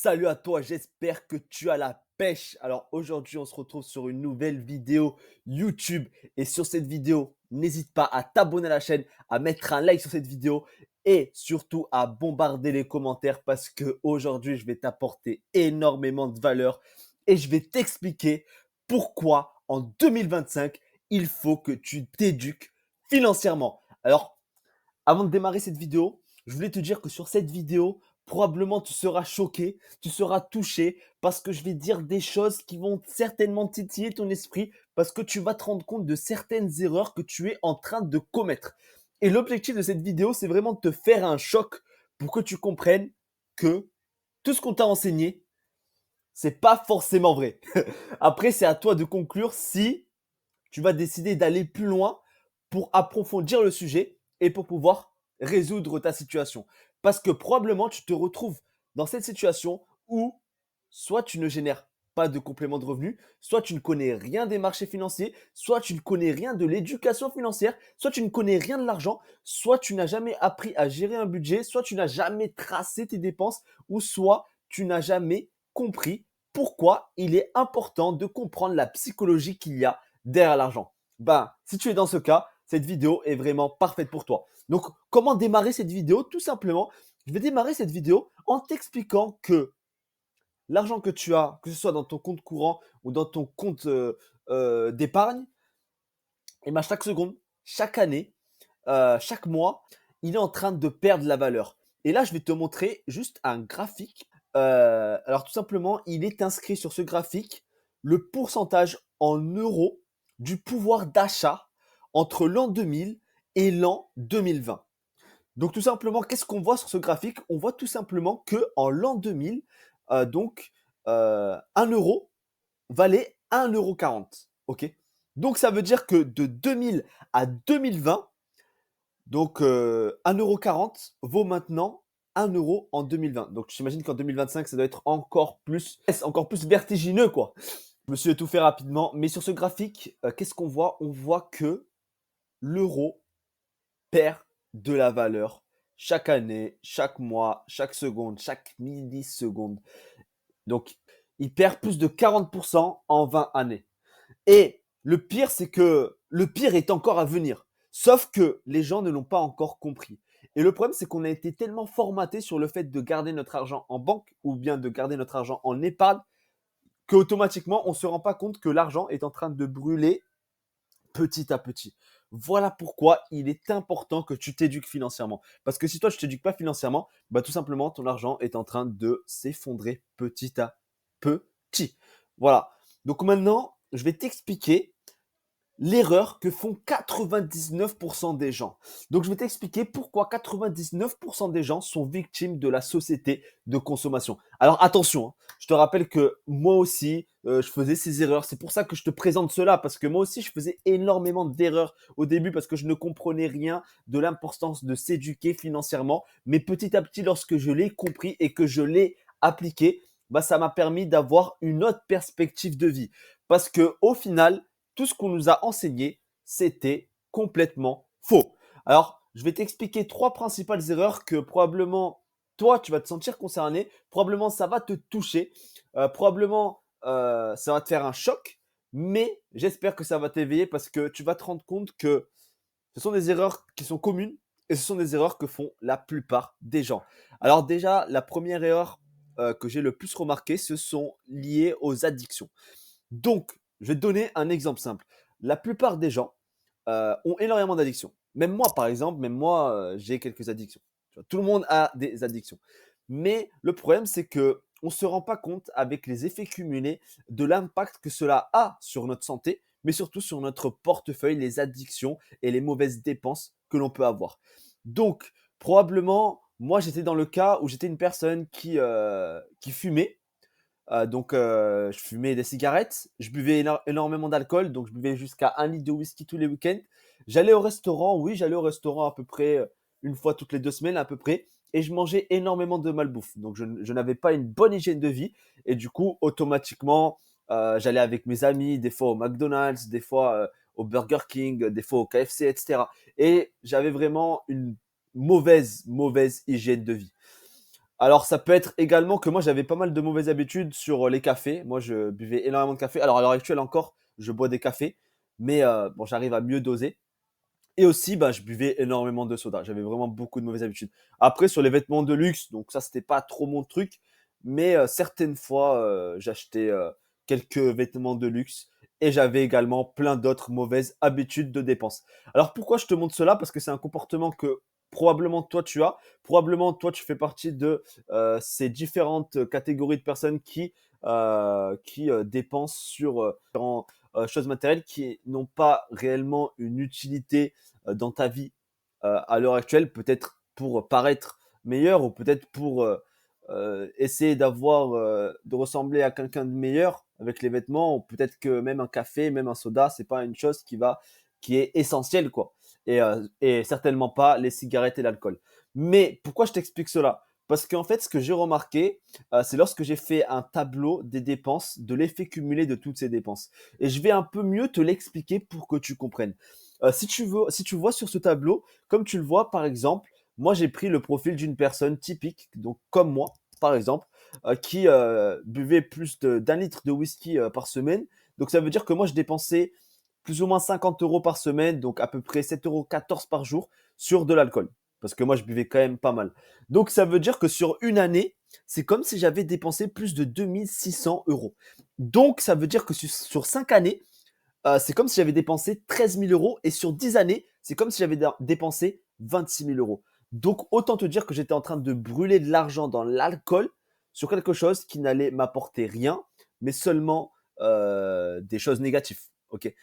Salut à toi, j'espère que tu as la pêche. Alors aujourd'hui, on se retrouve sur une nouvelle vidéo YouTube. Et sur cette vidéo, n'hésite pas à t'abonner à la chaîne, à mettre un like sur cette vidéo et surtout à bombarder les commentaires parce que aujourd'hui, je vais t'apporter énormément de valeur et je vais t'expliquer pourquoi en 2025, il faut que tu t'éduques financièrement. Alors, avant de démarrer cette vidéo, je voulais te dire que sur cette vidéo, probablement tu seras choqué, tu seras touché parce que je vais dire des choses qui vont certainement titiller ton esprit parce que tu vas te rendre compte de certaines erreurs que tu es en train de commettre. Et l'objectif de cette vidéo, c'est vraiment de te faire un choc pour que tu comprennes que tout ce qu'on t'a enseigné, c'est pas forcément vrai. Après, c'est à toi de conclure si tu vas décider d'aller plus loin pour approfondir le sujet et pour pouvoir résoudre ta situation. Parce que probablement, tu te retrouves dans cette situation où soit tu ne génères pas de complément de revenus, soit tu ne connais rien des marchés financiers, soit tu ne connais rien de l'éducation financière, soit tu ne connais rien de l'argent, soit tu n'as jamais appris à gérer un budget, soit tu n'as jamais tracé tes dépenses, ou soit tu n'as jamais compris pourquoi il est important de comprendre la psychologie qu'il y a derrière l'argent. Ben, si tu es dans ce cas, cette vidéo est vraiment parfaite pour toi. Donc, comment démarrer cette vidéo? Tout simplement, je vais démarrer cette vidéo en t'expliquant que l'argent que tu as, que ce soit dans ton compte courant ou dans ton compte d'épargne, et ben chaque seconde, chaque année, chaque mois, il est en train de perdre la valeur. Et là, je vais te montrer juste un graphique. Alors tout simplement, il est inscrit sur ce graphique le pourcentage en euros du pouvoir d'achat entre l'an 2000 et l'an 2020. Donc tout simplement, qu'est-ce qu'on voit sur ce graphique? On voit tout simplement que en l'an 2000, donc 1 euro valait 1,40 €. Ok. Donc ça veut dire que de 2000 à 2020, donc 1,40 € vaut maintenant 1 € en 2020. Donc j'imagine qu'en 2025, ça doit être encore plus vertigineux, quoi. Je me suis étouffé rapidement, mais sur ce graphique, qu'est-ce qu'on voit? On voit que l'euro perd de la valeur chaque année, chaque mois, chaque seconde, chaque milliseconde. Donc il perd plus de 40% en 20 années. Et le pire, c'est que le pire est encore à venir. Sauf que les gens ne l'ont pas encore compris. Et le problème, c'est qu'on a été tellement formaté sur le fait de garder notre argent en banque ou bien de garder notre argent en épargne qu'automatiquement, on ne se rend pas compte que l'argent est en train de brûler petit à petit. Voilà pourquoi il est important que tu t'éduques financièrement. Parce que si toi, tu ne t'éduques pas financièrement, bah, tout simplement, ton argent est en train de s'effondrer petit à petit. Voilà. Donc maintenant, je vais t'expliquer l'erreur que font 99% des gens. Donc, je vais t'expliquer pourquoi 99% des gens sont victimes de la société de consommation. Alors, attention, hein, je te rappelle que moi aussi, je faisais ces erreurs. C'est pour ça que je te présente cela, parce que moi aussi, je faisais énormément d'erreurs au début parce que je ne comprenais rien de l'importance de s'éduquer financièrement. Mais petit à petit, lorsque je l'ai compris et que je l'ai appliqué, bah, ça m'a permis d'avoir une autre perspective de vie. Parce que au final, tout ce qu'on nous a enseigné, c'était complètement faux. Alors, je vais t'expliquer trois principales erreurs que probablement toi, tu vas te sentir concerné, probablement ça va te toucher, probablement ça va te faire un choc, mais j'espère que ça va t'éveiller parce que tu vas te rendre compte que ce sont des erreurs qui sont communes et ce sont des erreurs que font la plupart des gens. Alors déjà, la première erreur que j'ai le plus remarqué, ce sont liées aux addictions. Donc, je vais te donner un exemple simple. La plupart des gens ont énormément d'addictions. Même moi, par exemple, même moi, j'ai quelques addictions. Tu vois, tout le monde a des addictions. Mais le problème, c'est que on ne se rend pas compte avec les effets cumulés de l'impact que cela a sur notre santé, mais surtout sur notre portefeuille, les addictions et les mauvaises dépenses que l'on peut avoir. Donc, probablement, moi, j'étais dans le cas où j'étais une personne qui fumait. Je fumais des cigarettes, je buvais énormément d'alcool, donc je buvais jusqu'à 1 litre de whisky tous les week-ends. J'allais au restaurant, oui, j'allais au restaurant à peu près une fois toutes les 2 semaines à peu près, et je mangeais énormément de malbouffe. Donc je n'avais pas une bonne hygiène de vie, et du coup, automatiquement, j'allais avec mes amis, des fois au McDonald's, des fois au Burger King, des fois au KFC, etc. Et j'avais vraiment une mauvaise hygiène de vie. Alors ça peut être également que moi j'avais pas mal de mauvaises habitudes sur, les cafés. Moi je buvais énormément de café. Alors à l'heure actuelle encore, je bois des cafés, mais bon j'arrive à mieux doser. Et aussi, bah, je buvais énormément de soda. J'avais vraiment beaucoup de mauvaises habitudes. Après, sur les vêtements de luxe, donc ça, c'était pas trop mon truc, mais certaines fois, j'achetais quelques vêtements de luxe et j'avais également plein d'autres mauvaises habitudes de dépenses. Alors pourquoi je te montre cela? Parce que c'est un comportement que probablement toi tu as, probablement toi tu fais partie de ces différentes catégories de personnes qui dépensent sur différents choses matérielles qui n'ont pas réellement une utilité dans ta vie à l'heure actuelle, peut-être pour paraître meilleur ou peut-être pour essayer de ressembler à quelqu'un de meilleur avec les vêtements, ou peut-être que même un café, même un soda, c'est pas une chose qui est essentielle, quoi. Et certainement pas les cigarettes et l'alcool. Mais pourquoi je t'explique cela? Parce qu'en fait, ce que j'ai remarqué, c'est lorsque j'ai fait un tableau des dépenses, de l'effet cumulé de toutes ces dépenses. Et je vais un peu mieux te l'expliquer pour que tu comprennes. Si tu vois sur ce tableau, comme tu le vois par exemple, moi j'ai pris le profil d'une personne typique, donc comme moi par exemple, qui buvait plus d'un litre de whisky par semaine. Donc ça veut dire que moi je dépensais plus ou moins 50 euros par semaine, donc à peu près 7,14 € par jour sur de l'alcool. Parce que moi je buvais quand même pas mal. Donc ça veut dire que sur une année, c'est comme si j'avais dépensé plus de 2600 euros. Donc ça veut dire que sur 5 années, c'est comme si j'avais dépensé 13 000 euros et sur 10 années, c'est comme si j'avais dépensé 26 000 euros. Donc, autant te dire que j'étais en train de brûler de l'argent dans l'alcool sur quelque chose qui n'allait m'apporter rien, mais seulement des choses négatives. Ok.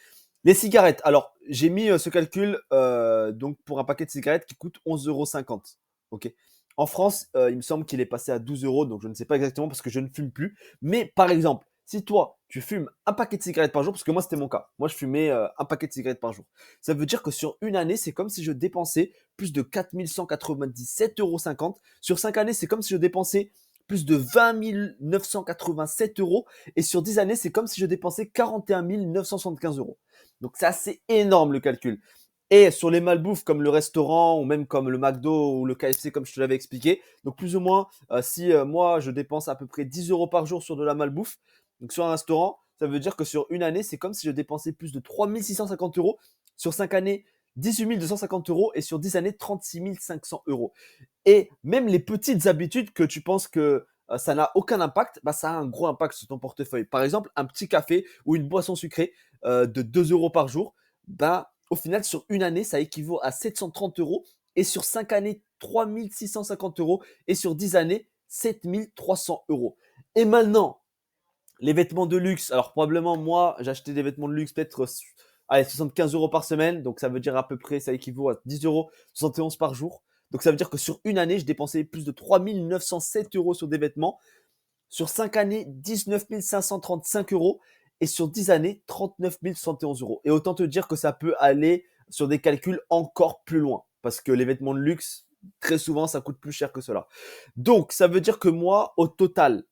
Les cigarettes. Alors, j'ai mis ce calcul donc pour un paquet de cigarettes qui coûte 11,50 €. Ok. En France, il me semble qu'il est passé à 12 euros, donc je ne sais pas exactement parce que je ne fume plus. Mais par exemple, si toi, tu fumes un paquet de cigarettes par jour, parce que moi, c'était mon cas. Moi, je fumais un paquet de cigarettes par jour. Ça veut dire que sur une année, c'est comme si je dépensais plus de 4 197,50 €. Sur 5 années, c'est comme si je dépensais plus de 20 987 euros. Et sur 10 années, c'est comme si je dépensais 41 975 euros. Donc, c'est assez énorme le calcul. Et sur les malbouffes comme le restaurant ou même comme le McDo ou le KFC comme je te l'avais expliqué, donc plus ou moins si moi je dépense à peu près 10 euros par jour sur de la malbouffe, donc sur un restaurant, ça veut dire que sur une année, c'est comme si je dépensais plus de 3 650 euros, sur 5 années, 18 250 euros et sur 10 années, 36 500 euros. Et même les petites habitudes que tu penses que ça n'a aucun impact, bah, ça a un gros impact sur ton portefeuille. Par exemple, un petit café ou une boisson sucrée de 2 euros par jour, bah, au final, sur une année, ça équivaut à 730 euros. Et sur 5 années, 3 650 euros. Et sur 10 années, 7 300 euros. Et maintenant, les vêtements de luxe. Alors, probablement, moi, j'achetais des vêtements de luxe peut-être allez, 75 euros par semaine. Donc, ça veut dire à peu près, ça équivaut à 10 euros, 71 par jour. Donc, ça veut dire que sur une année, je dépensais plus de 3 907 euros sur des vêtements. Sur 5 années, 19 535 euros. Et sur 10 années, 39 111 euros. Et autant te dire que ça peut aller sur des calculs encore plus loin. Parce que les vêtements de luxe, très souvent, ça coûte plus cher que cela. Donc, ça veut dire que moi, au total,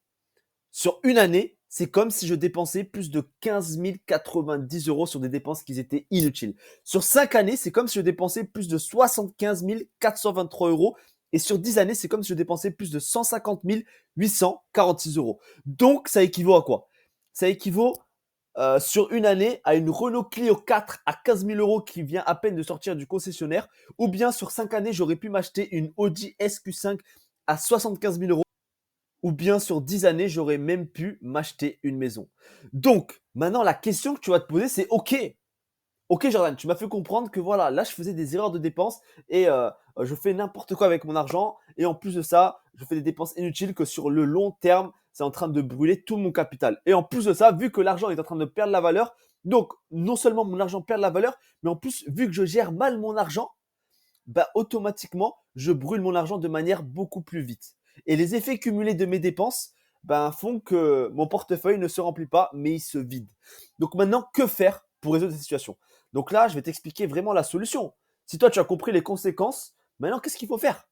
sur une année, c'est comme si je dépensais plus de 15 090 euros sur des dépenses qui étaient inutiles. Sur 5 années, c'est comme si je dépensais plus de 75 423 euros. Et sur 10 années, c'est comme si je dépensais plus de 150 846 euros. Donc, ça équivaut à quoi? Ça équivaut sur une année à une Renault Clio 4 à 15 000 euros qui vient à peine de sortir du concessionnaire. Ou bien sur 5 années, j'aurais pu m'acheter une Audi SQ5 à 75 000 euros. Ou bien sur 10 années, j'aurais même pu m'acheter une maison. Donc, maintenant, la question que tu vas te poser, c'est OK. OK, Jordan, tu m'as fait comprendre que voilà, là, je faisais des erreurs de dépenses et je fais n'importe quoi avec mon argent. Et en plus de ça, je fais des dépenses inutiles que sur le long terme, c'est en train de brûler tout mon capital. Et en plus de ça, vu que l'argent est en train de perdre la valeur, donc non seulement mon argent perd la valeur, mais en plus, vu que je gère mal mon argent, bah, automatiquement, je brûle mon argent de manière beaucoup plus vite. Et les effets cumulés de mes dépenses ben, font que mon portefeuille ne se remplit pas, mais il se vide. Donc maintenant, que faire pour résoudre cette situation? Donc là, je vais t'expliquer vraiment la solution. Si toi, tu as compris les conséquences, maintenant, qu'est-ce qu'il faut faire?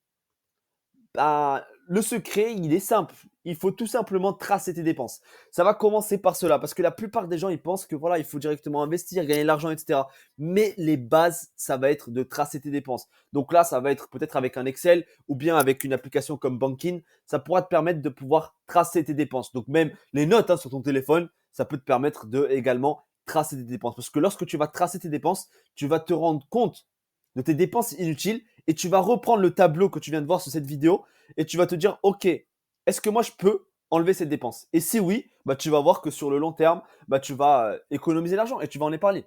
Ben, le secret, il est simple. Il faut tout simplement tracer tes dépenses. Ça va commencer par cela, parce que la plupart des gens, ils pensent que voilà, il faut directement investir, gagner de l'argent, etc. Mais les bases, ça va être de tracer tes dépenses. Donc là, ça va être peut-être avec un Excel ou bien avec une application comme Banking. Ça pourra te permettre de pouvoir tracer tes dépenses. Donc même les notes sur ton téléphone, ça peut te permettre de également tracer tes dépenses. Parce que lorsque tu vas tracer tes dépenses, tu vas te rendre compte de tes dépenses inutiles et tu vas reprendre le tableau que tu viens de voir sur cette vidéo et tu vas te dire, OK, est-ce que moi je peux enlever cette dépense? Et si oui, bah, tu vas voir que sur le long terme, bah, tu vas économiser l'argent et tu vas en épargner.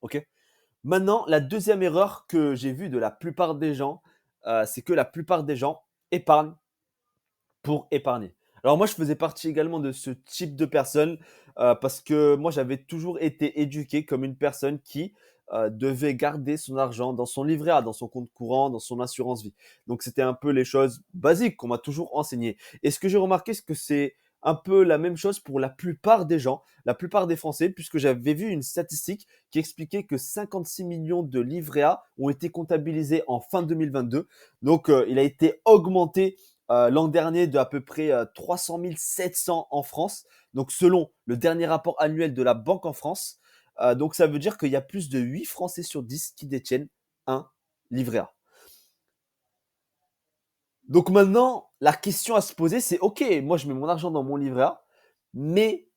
OK? Maintenant, la deuxième erreur que j'ai vue de la plupart des gens, c'est que la plupart des gens épargnent pour épargner. Alors moi, je faisais partie également de ce type de personne parce que moi, j'avais toujours été éduqué comme une personne qui devait garder son argent dans son livret A, dans son compte courant, dans son assurance vie. Donc, c'était un peu les choses basiques qu'on m'a toujours enseignées. Et ce que j'ai remarqué, c'est que c'est un peu la même chose pour la plupart des gens, la plupart des Français, puisque j'avais vu une statistique qui expliquait que 56 millions de livrets A ont été comptabilisés en fin 2022. Donc, il a été augmenté l'an dernier de à peu près 300 700 en France. Donc, selon le dernier rapport annuel de la Banque en France. Donc, ça veut dire qu'il y a plus de 8 Français sur 10 qui détiennent un livret A. Donc, maintenant, la question à se poser, c'est OK, moi, je mets mon argent dans mon livret A, mais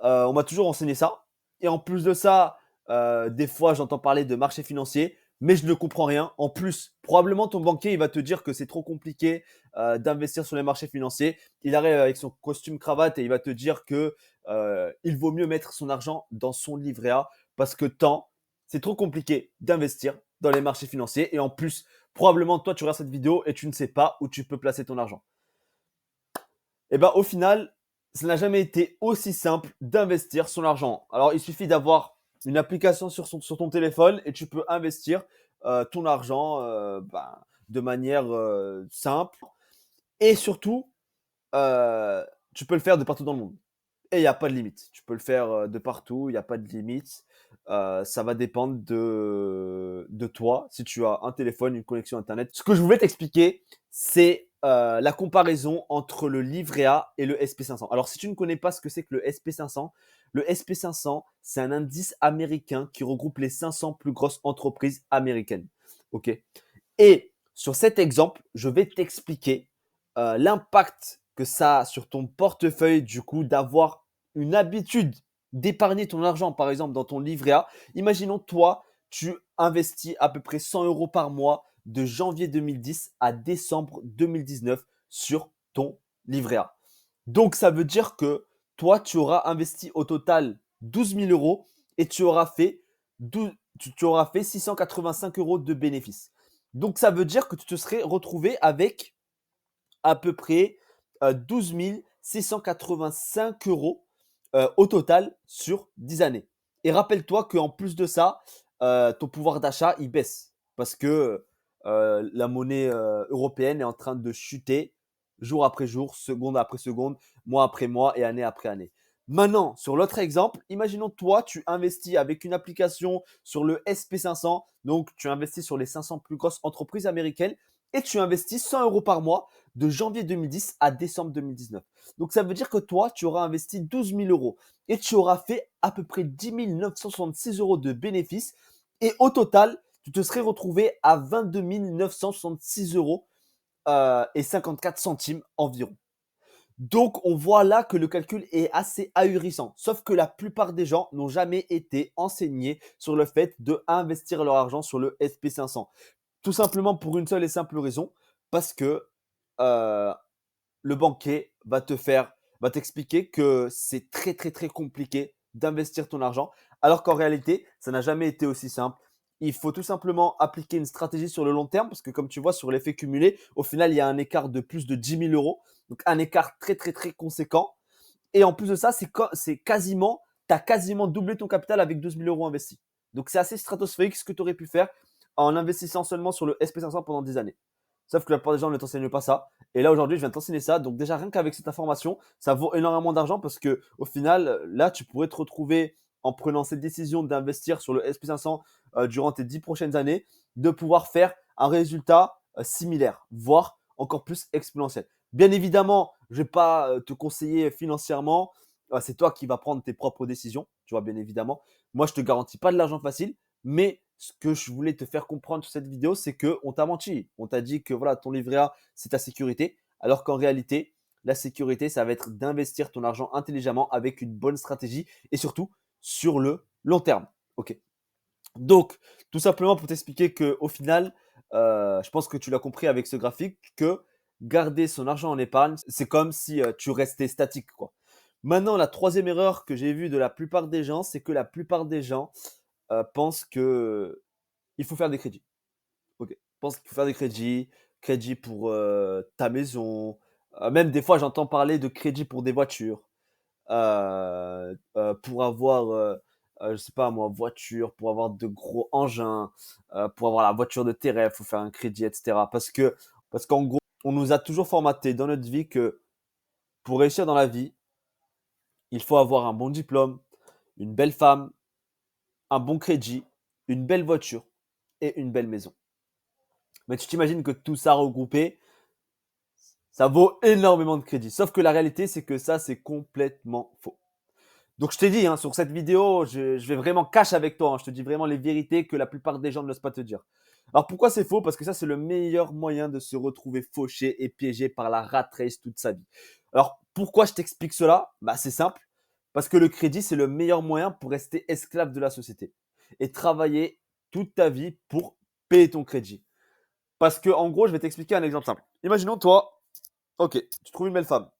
on m'a toujours enseigné ça. Et en plus de ça, des fois, j'entends parler de marché financier, mais je ne comprends rien. En plus, probablement, ton banquier, il va te dire que c'est trop compliqué d'investir sur les marchés financiers. Il arrive avec son costume cravate et il va te dire que il vaut mieux mettre son argent dans son livret A parce que c'est trop compliqué d'investir dans les marchés financiers. Et en plus, probablement, toi, tu regardes cette vidéo et tu ne sais pas où tu peux placer ton argent. Et ben, au final, ça n'a jamais été aussi simple d'investir son argent. Alors, il suffit d'avoir une application sur ton téléphone et tu peux investir ton argent de manière simple. Et surtout, euh, tu peux le faire de partout dans le monde. Et il n'y a pas de limite. Tu peux le faire de partout, il n'y a pas de limite. Ça va dépendre de toi, si tu as un téléphone, une connexion Internet. Ce que je voulais t'expliquer, c'est la comparaison entre le livret A et le SP500. Alors, si tu ne connais pas ce que c'est que le SP500, c'est un indice américain qui regroupe les 500 plus grosses entreprises américaines. OK? Et sur cet exemple, je vais t'expliquer l'impact que ça a sur ton portefeuille, du coup, d'avoir une habitude d'épargner ton argent, par exemple, dans ton livret A. Imaginons, toi, tu investis à peu près 100 euros par mois de janvier 2010 à décembre 2019 sur ton livret A. Donc, ça veut dire que toi, tu auras investi au total 12 000 euros et tu auras fait 685 euros de bénéfices. Donc, ça veut dire que tu te serais retrouvé avec à peu près 12 685 euros au total sur 10 années. Et rappelle-toi qu'en plus de ça, ton pouvoir d'achat, il baisse parce que la monnaie européenne est en train de chuter jour après jour, seconde après seconde, mois après mois et année après année. Maintenant, sur l'autre exemple, imaginons toi, tu investis avec une application sur le SP500, donc tu investis sur les 500 plus grosses entreprises américaines et tu investis 100 euros par mois de janvier 2010 à décembre 2019. Donc ça veut dire que toi, tu auras investi 12 000 euros et tu auras fait à peu près 10 966 euros de bénéfices et au total, tu te serais retrouvé à 22 966 euros et 54 centimes environ. Donc, on voit là que le calcul est assez ahurissant. Sauf que la plupart des gens n'ont jamais été enseignés sur le fait d'investir leur argent sur le SP500. Tout simplement pour une seule et simple raison, parce que euh, le banquier va t'expliquer que c'est très très très compliqué d'investir ton argent, alors qu'en réalité, ça n'a jamais été aussi simple. Il faut tout simplement appliquer une stratégie sur le long terme, parce que comme tu vois sur l'effet cumulé, au final, il y a un écart de plus de 10 000 euros, donc un écart très très très conséquent. Et en plus de ça, tu as quasiment doublé ton capital avec 12 000 euros investis. Donc c'est assez stratosphérique ce que tu aurais pu faire en investissant seulement sur le SP500 pendant 10 années. Sauf que la plupart des gens ne t'enseignent pas ça. Et là, aujourd'hui, je viens de t'enseigner ça. Donc, déjà, rien qu'avec cette information, ça vaut énormément d'argent parce que, au final, là, tu pourrais te retrouver en prenant cette décision d'investir sur le SP500 durant tes 10 prochaines années, de pouvoir faire un résultat similaire, voire encore plus exponentiel. Bien évidemment, je vais pas te conseiller financièrement. C'est toi qui vas prendre tes propres décisions, tu vois, bien évidemment. Moi, je te garantis pas de l'argent facile, mais ce que je voulais te faire comprendre sur cette vidéo, c'est qu'on t'a menti. On t'a dit que voilà, ton livret A, c'est ta sécurité, alors qu'en réalité, la sécurité, ça va être d'investir ton argent intelligemment avec une bonne stratégie et surtout sur le long terme. Ok. Donc, tout simplement pour t'expliquer qu'au final, je pense que tu l'as compris avec ce graphique, que garder son argent en épargne, c'est comme si tu restais statique, quoi. Maintenant, la troisième erreur que j'ai vue de la plupart des gens, c'est que la plupart des gens pensent que il faut faire des crédits. Ok. Pensent qu'il faut faire des crédits, crédits pour ta maison. Même des fois, j'entends parler de crédits pour des voitures pour avoir, je sais pas moi, voiture, pour avoir de gros engins, pour avoir la voiture de tes rêves, faut faire un crédit, et cetera. Parce qu'en gros, on nous a toujours formaté dans notre vie que pour réussir dans la vie, il faut avoir un bon diplôme, une belle femme, un bon crédit, une belle voiture et une belle maison. Mais tu t'imagines que tout ça regroupé, ça vaut énormément de crédit. Sauf que la réalité, c'est que ça, c'est complètement faux. Donc je t'ai dit, hein, sur cette vidéo, je vais vraiment cash avec toi, hein. Je te dis vraiment les vérités que la plupart des gens ne n'osent pas te dire. Alors pourquoi c'est faux? Parce que ça, c'est le meilleur moyen de se retrouver fauché et piégé par la rat race toute sa vie. Alors pourquoi je t'explique cela? Bah c'est simple. Parce que le crédit, c'est le meilleur moyen pour rester esclave de la société et travailler toute ta vie pour payer ton crédit. Parce que en gros, je vais t'expliquer un exemple simple. Imaginons toi, ok, tu trouves une belle femme,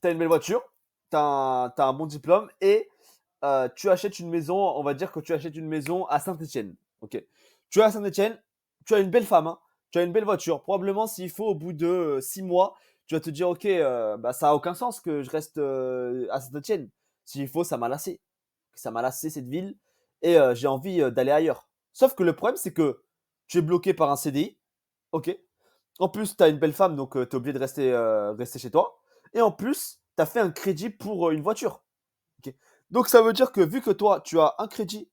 tu as une belle voiture, tu as un bon diplôme et tu achètes une maison, on va dire que tu achètes une maison à Saint-Etienne. Ok. Tu es à Saint-Etienne, tu as une belle femme, hein, tu as une belle voiture. Probablement, s'il faut, au bout de 6 mois, tu vas te dire, ok, bah, ça a aucun sens que je reste à Saint-Etienne. S'il faut, ça m'a lassé. Ça m'a lassé cette ville et j'ai envie d'aller ailleurs. Sauf que le problème, c'est que tu es bloqué par un CDI. Ok. En plus, tu as une belle femme, donc tu es obligé de rester chez toi. Et en plus, tu as fait un crédit pour une voiture. Ok. Donc ça veut dire que vu que toi, tu as un crédit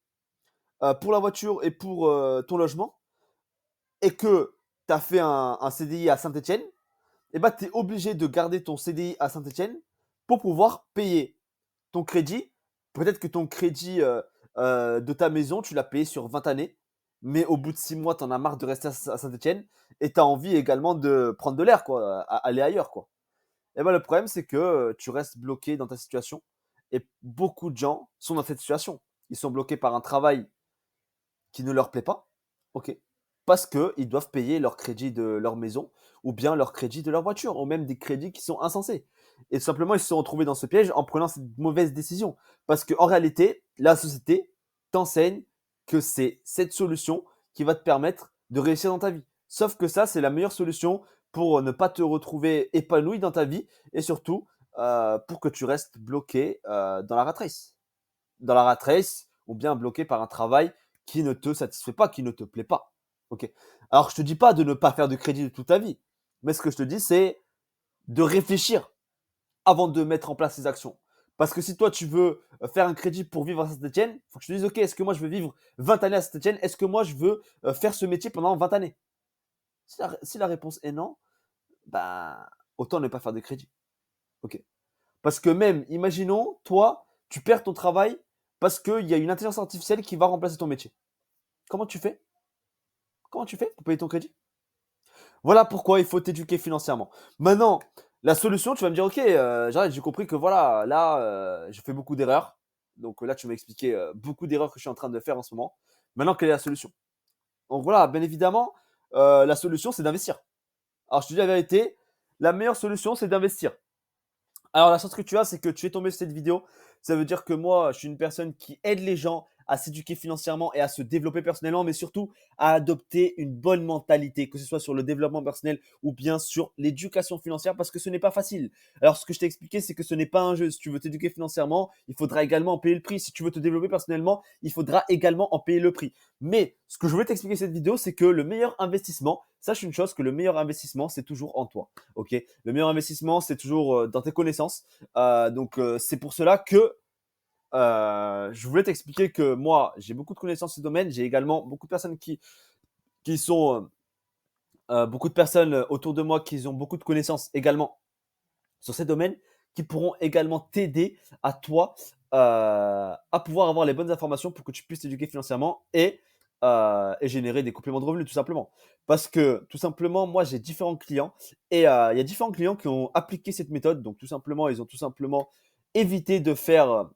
pour la voiture et pour ton logement, et que tu as fait un CDI à Saint-Etienne, et bah, tu es obligé de garder ton CDI à Saint-Etienne pour pouvoir payer ton crédit. Peut-être que ton crédit de ta maison, tu l'as payé sur 20 années, mais au bout de 6 mois, tu en as marre de rester à Saint-Etienne et tu as envie également de prendre de l'air, quoi, aller ailleurs, quoi. Et ben, le problème, c'est que tu restes bloqué dans ta situation. Et beaucoup de gens sont dans cette situation. Ils sont bloqués par un travail qui ne leur plaît pas. OK. Parce qu'ils doivent payer leur crédit de leur maison ou bien leur crédit de leur voiture ou même des crédits qui sont insensés. Et tout simplement, ils se sont retrouvés dans ce piège en prenant cette mauvaise décision. Parce qu'en réalité, la société t'enseigne que c'est cette solution qui va te permettre de réussir dans ta vie. Sauf que ça, c'est la meilleure solution pour ne pas te retrouver épanoui dans ta vie et surtout pour que tu restes bloqué dans la rat race. Dans la rat race ou bien bloqué par un travail qui ne te satisfait pas, qui ne te plaît pas. Ok. Alors, je te dis pas de ne pas faire de crédit de toute ta vie, mais ce que je te dis, c'est de réfléchir avant de mettre en place ces actions. Parce que si toi, tu veux faire un crédit pour vivre à Saint-Etienne, il faut que je te dise, ok, est-ce que moi, je veux vivre 20 années à Saint-Etienne? Est-ce que moi, je veux faire ce métier pendant 20 années? Si la réponse est non, bah, autant ne pas faire de crédit. Ok. Parce que même, imaginons, toi, tu perds ton travail parce qu'il y a une intelligence artificielle qui va remplacer ton métier. Comment tu fais? Comment tu fais pour payer ton crédit? Voilà pourquoi il faut t'éduquer financièrement. Maintenant, la solution, tu vas me dire, ok, Jared, j'ai compris que voilà, là, je fais beaucoup d'erreurs. Donc là, tu m'as expliqué beaucoup d'erreurs que je suis en train de faire en ce moment. Maintenant, quelle est la solution? Donc voilà, bien évidemment, la solution, c'est d'investir. Alors, je te dis la vérité, la meilleure solution, c'est d'investir. Alors, la chance que tu as, c'est que tu es tombé sur cette vidéo. Ça veut dire que moi, je suis une personne qui aide les gens à s'éduquer financièrement et à se développer personnellement, mais surtout à adopter une bonne mentalité, que ce soit sur le développement personnel ou bien sur l'éducation financière, parce que ce n'est pas facile. Alors, ce que je t'ai expliqué, c'est que ce n'est pas un jeu. Si tu veux t'éduquer financièrement, il faudra également en payer le prix. Si tu veux te développer personnellement, il faudra également en payer le prix. Mais ce que je voulais t'expliquer cette vidéo, c'est que le meilleur investissement, sache une chose, que le meilleur investissement, c'est toujours en toi. Ok. Le meilleur investissement, c'est toujours dans tes connaissances. Donc, c'est pour cela que je voulais t'expliquer que moi, j'ai beaucoup de connaissances dans ce domaine. J'ai également beaucoup de personnes qui sont beaucoup de personnes autour de moi qui ont beaucoup de connaissances également sur ces domaines qui pourront également t'aider à toi à pouvoir avoir les bonnes informations pour que tu puisses t'éduquer financièrement et générer des compléments de revenus tout simplement. Parce que tout simplement, moi j'ai différents clients et il y a différents clients qui ont appliqué cette méthode. Donc tout simplement, ils ont tout simplement évité de faire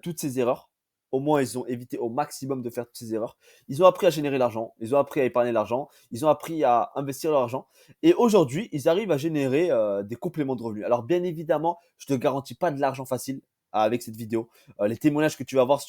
toutes ces erreurs. Au moins, ils ont évité au maximum de faire toutes ces erreurs. Ils ont appris à générer l'argent, ils ont appris à épargner l'argent, ils ont appris à investir leur argent. Et aujourd'hui, ils arrivent à générer des compléments de revenus. Alors, bien évidemment, je ne te garantis pas de l'argent facile avec cette vidéo. Les témoignages que tu vas voir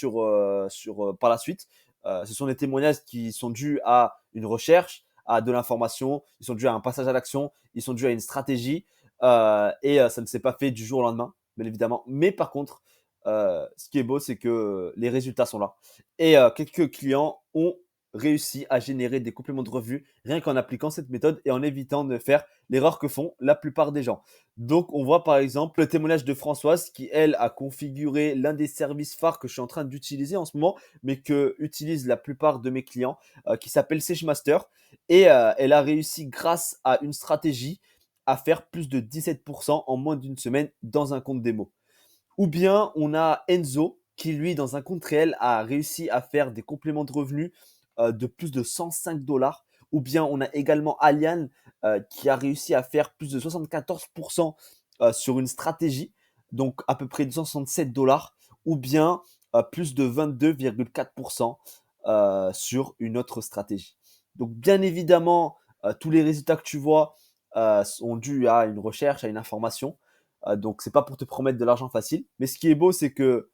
par la suite, ce sont des témoignages qui sont dus à une recherche, à de l'information, ils sont dus à un passage à l'action, ils sont dus à une stratégie. Et ça ne s'est pas fait du jour au lendemain, bien évidemment. Mais par contre, ce qui est beau, c'est que les résultats sont là. Et quelques clients ont réussi à générer des compléments de revenus rien qu'en appliquant cette méthode et en évitant de faire l'erreur que font la plupart des gens. Donc, on voit par exemple le témoignage de Françoise qui, elle, a configuré l'un des services phares que je suis en train d'utiliser en ce moment, mais que utilisent la plupart de mes clients, qui s'appelle SageMaster. Et elle a réussi, grâce à une stratégie, à faire plus de 17% en moins d'une semaine dans un compte démo. Ou bien on a Enzo qui, lui, dans un compte réel, a réussi à faire des compléments de revenus de plus de 105 $. Ou bien on a également Alian qui a réussi à faire plus de 74% sur une stratégie, donc à peu près 267 $. Ou bien plus de 22,4% sur une autre stratégie. Donc bien évidemment, tous les résultats que tu vois sont dus à une recherche, à une information. Donc, c'est pas pour te promettre de l'argent facile. Mais ce qui est beau, c'est que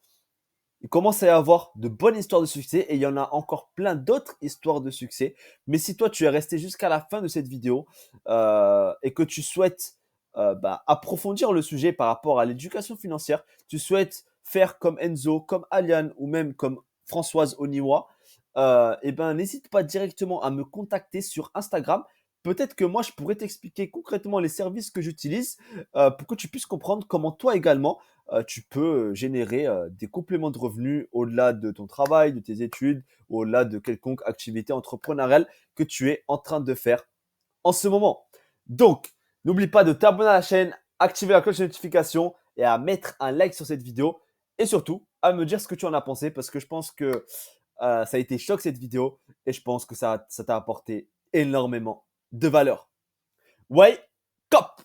il commence à y avoir de bonnes histoires de succès et il y en a encore plein d'autres histoires de succès. Mais si toi, tu es resté jusqu'à la fin de cette vidéo et que tu souhaites approfondir le sujet par rapport à l'éducation financière, tu souhaites faire comme Enzo, comme Aliane ou même comme Françoise Oniwa, et ben, n'hésite pas directement à me contacter sur Instagram. Peut-être que moi, je pourrais t'expliquer concrètement les services que j'utilise pour que tu puisses comprendre comment toi également, tu peux générer des compléments de revenus au-delà de ton travail, de tes études, au-delà de quelconque activité entrepreneuriale que tu es en train de faire en ce moment. Donc, n'oublie pas de t'abonner à la chaîne, activer la cloche de notification et à mettre un like sur cette vidéo. Et surtout, à me dire ce que tu en as pensé parce que je pense que ça a été choc cette vidéo et je pense que ça t'a apporté énormément de valeur. Ouais, cop!